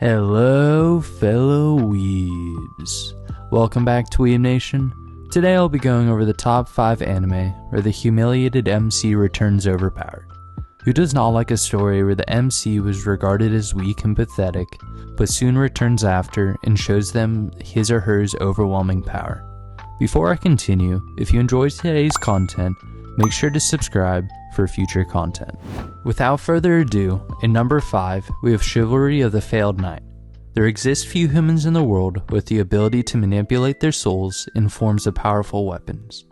Hello, fellow weebs. Welcome back to Weeb Nation. Today I'll be going over the top 5 anime where the humiliated MC returns overpowered. Who does not like a story where the MC was regarded as weak and pathetic, but soon returns after and shows them his or her overwhelming power? Before I continue, if you enjoyed today's content, make sure to subscribe for future content. Without further ado, in number 5, we have Chivalry of the Failed Knight. There exist few humans in the world with the ability to manipulate their souls in forms of powerful weapons,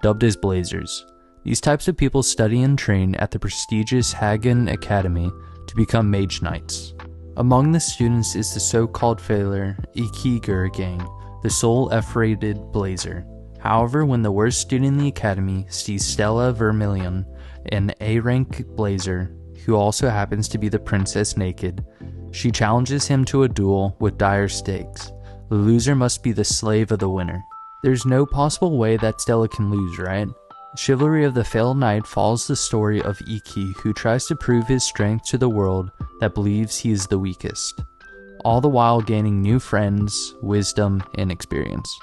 dubbed as blazers. These types of people study and train at the prestigious Hagen Academy to become mage knights. Among the students is the so-called failure Ikigur gang, the sole F-rated blazer. However, when the worst student in the academy sees Stella Vermilion, an A-rank blazer, who also happens to be the Princess Naked, she challenges him to a duel with dire stakes. The loser must be the slave of the winner. There's no possible way that Stella can lose, right? Chivalry of the Failed Knight follows the story of Iki, who tries to prove his strength to the world that believes he is the weakest, all the while gaining new friends, wisdom, and experience.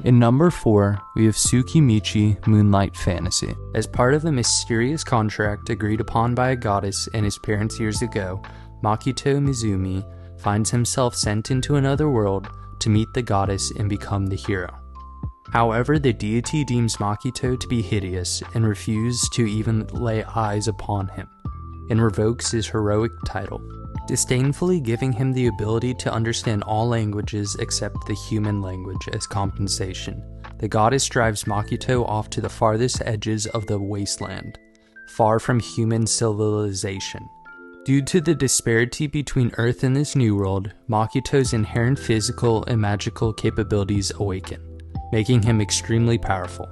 In number 4, we have Tsukimichi Moonlit Fantasy. As part of a mysterious contract agreed upon by a goddess and his parents years ago, Makito Mizumi finds himself sent into another world to meet the goddess and become the hero. However, the deity deems Makito to be hideous and refuses to even lay eyes upon him, and revokes his heroic title, disdainfully giving him the ability to understand all languages except the human language as compensation. The goddess drives Makito off to the farthest edges of the wasteland, far from human civilization. Due to the disparity between Earth and this new world, Makito's inherent physical and magical capabilities awaken, making him extremely powerful.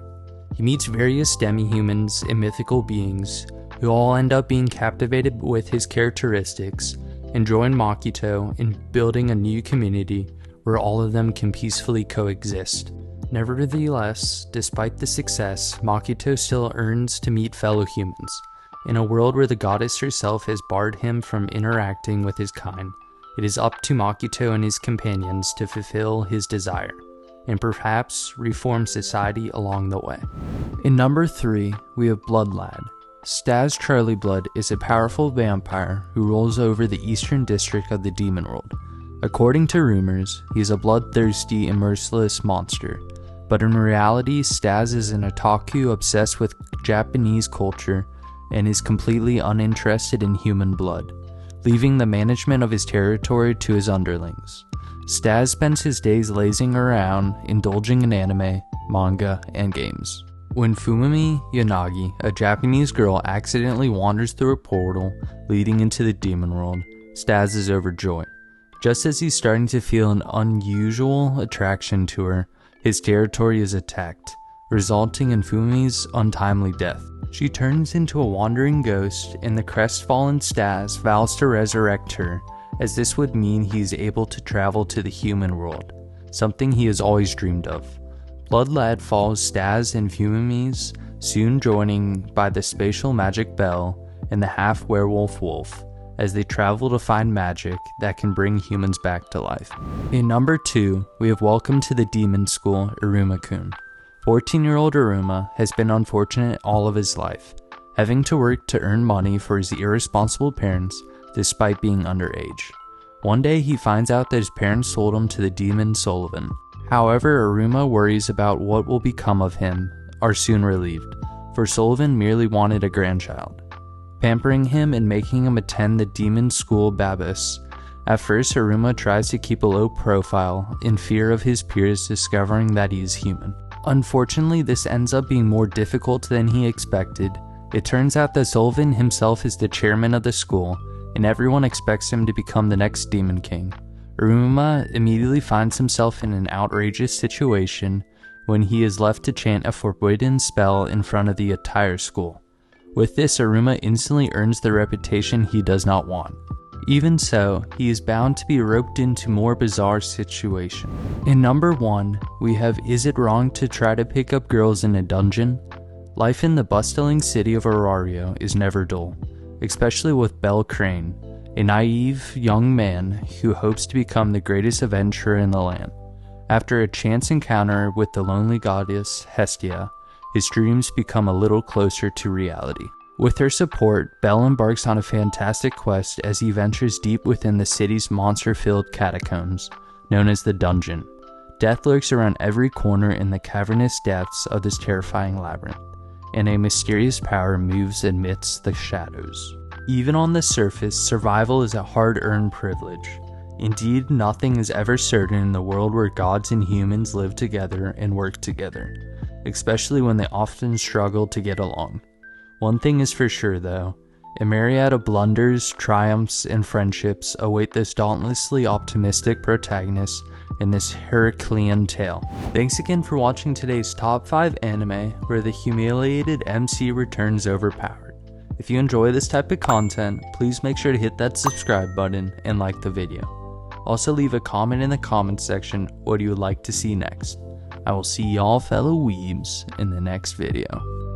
He meets various demi-humans and mythical beings who all end up being captivated with his characteristics and join Makito in building a new community where all of them can peacefully coexist. Nevertheless, despite the success, Makito still yearns to meet fellow humans. In a world where the goddess herself has barred him from interacting with his kind, it is up to Makito and his companions to fulfill his desire, and perhaps reform society along the way. In number 3, we have Blood Lad. Stas Charlie Blood is a powerful vampire who rules over the eastern district of the demon world. According to rumors, he is a bloodthirsty and merciless monster, but in reality, Stas is an otaku obsessed with Japanese culture and is completely uninterested in human blood, leaving the management of his territory to his underlings. Stas spends his days lazing around, indulging in anime, manga, and games. When Fumimi Yanagi, a Japanese girl, accidentally wanders through a portal leading into the demon world, Stas is overjoyed. Just as he's starting to feel an unusual attraction to her, his territory is attacked, resulting in Fumimi's untimely death. She turns into a wandering ghost, and the crestfallen Stas vows to resurrect her, as this would mean he is able to travel to the human world, something he has always dreamed of. Blood Lad follows Stas and Fumimi's, soon joining by the spatial magic Bell and the half-werewolf Wolf, as they travel to find magic that can bring humans back to life. In number 2, we have Welcome to the Demon School, Iruma-kun. 14-year-old Iruma has been unfortunate all of his life, having to work to earn money for his irresponsible parents despite being underage. One day he finds out that his parents sold him to the demon Sullivan. However, Iruma worries about what will become of him are soon relieved, for Sullivan merely wanted a grandchild, pampering him and making him attend the demon school Babus. At first, Iruma tries to keep a low profile in fear of his peers discovering that he is human. Unfortunately, this ends up being more difficult than he expected. It turns out that Sullivan himself is the chairman of the school, and everyone expects him to become the next Demon King. Iruma immediately finds himself in an outrageous situation when he is left to chant a forbidden spell in front of the entire school. With this, Iruma instantly earns the reputation he does not want. Even so, he is bound to be roped into more bizarre situation. In number 1, we have Is It Wrong to Try to Pick Up Girls in a Dungeon? Life in the bustling city of Arario is never dull, especially with Belle Crane, a naive young man who hopes to become the greatest adventurer in the land. After a chance encounter with the lonely goddess Hestia, his dreams become a little closer to reality. With her support, Belle embarks on a fantastic quest as he ventures deep within the city's monster-filled catacombs, known as the Dungeon. Death lurks around every corner in the cavernous depths of this terrifying labyrinth, and a mysterious power moves amidst the shadows. Even on the surface, survival is a hard-earned privilege. Indeed, nothing is ever certain in the world where gods and humans live together and work together, especially when they often struggle to get along. One thing is for sure though, a myriad of blunders, triumphs, and friendships await this dauntlessly optimistic protagonist in this Herculean tale. Thanks again for watching today's top 5 anime where the humiliated MC returns overpowered. If you enjoy this type of content, please make sure to hit that subscribe button and like the video. Also leave a comment in the comments section what you would like to see next. I will see y'all fellow weebs in the next video.